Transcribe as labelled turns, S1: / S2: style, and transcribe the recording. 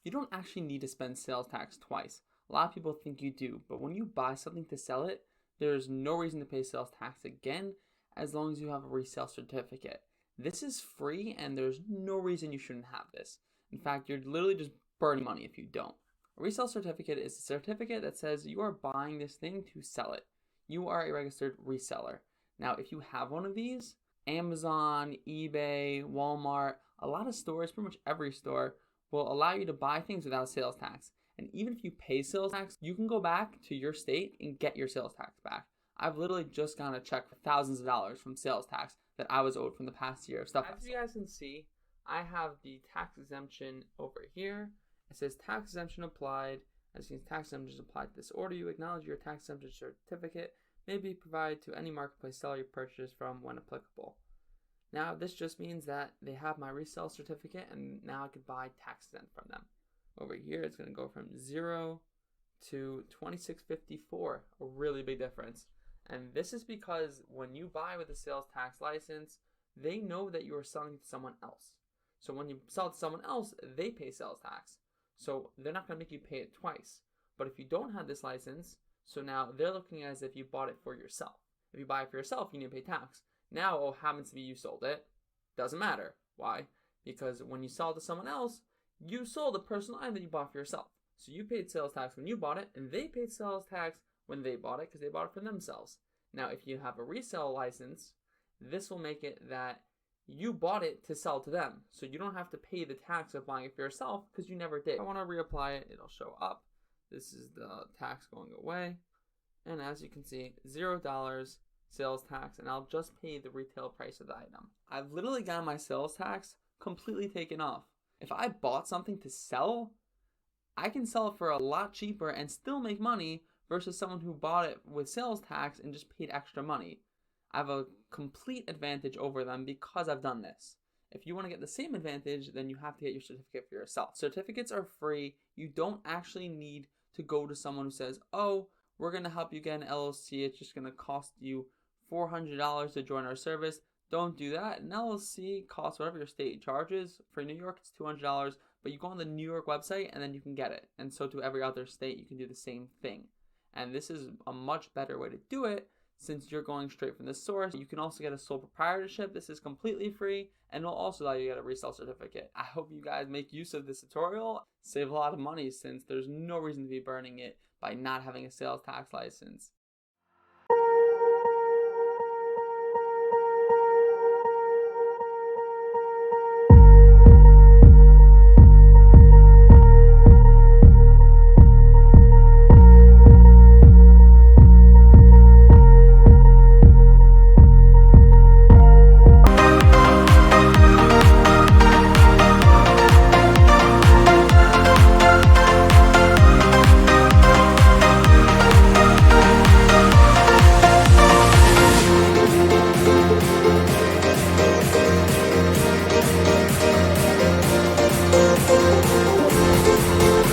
S1: You don't actually need to spend sales tax twice. A lot of people think you do, but when you buy something to sell it, there's no reason to pay sales tax again as long as you have a resale certificate. This is free and there's no reason you shouldn't have this. In fact, you're literally just burning money if you don't. A resale certificate is a certificate that says you are buying this thing to sell it. You are a registered reseller. Now, if you have one of these, Amazon, eBay, Walmart, a lot of stores, pretty much every store, will allow you to buy things without sales tax. And even if you pay sales tax, you can go back to your state and get your sales tax back. I've literally just gotten a check for thousands of dollars from sales tax that I was owed from the past year of stuff. As you guys can see, I have the tax exemption over here. It says tax exemption applied. As you can see, tax exemption is applied to this order. You acknowledge your tax exemption certificate may be provided to any marketplace seller you purchase from when applicable. Now, this just means that they have my resale certificate and now I can buy tax exempt from them. Over here, it's going to go from 0 to $26.54, a really big difference. And this is because when you buy with a sales tax license, they know that you are selling to someone else. So when you sell to someone else, they pay sales tax. So they're not going to make you pay it twice. But if you don't have this license, so now they're looking as if you bought it for yourself. If you buy it for yourself, you need to pay tax. Now, it happens to be you sold it. Doesn't matter. Why? Because when you sell it to someone else, you sold a personal item that you bought for yourself. So you paid sales tax when you bought it, and they paid sales tax when they bought it because they bought it for themselves. Now, if you have a resale license, this will make it that you bought it to sell to them. So you don't have to pay the tax of buying it for yourself because you never did. If I want to reapply it, it'll show up. This is the tax going away. And as you can see, $0 sales tax, and I'll just pay the retail price of the item. I've literally gotten my sales tax completely taken off. If I bought something to sell, I can sell it for a lot cheaper and still make money versus someone who bought it with sales tax and just paid extra money. I have a complete advantage over them because I've done this. If you want to get the same advantage, then you have to get your certificate for yourself. Certificates are free. You don't actually need to go to someone who says, oh, we're going to help you get an LLC. It's just going to cost you $400 to join our service. Don't do that. An LLC costs whatever your state charges. For New York, it's $200, but you go on the New York website and then you can get it. And so to every other state, you can do the same thing. And this is a much better way to do it since you're going straight from the source. You can also get a sole proprietorship. This is completely free and will also allow you to get a resale certificate. I hope you guys make use of this tutorial. Save a lot of money since there's no reason to be burning it by not having a sales tax license.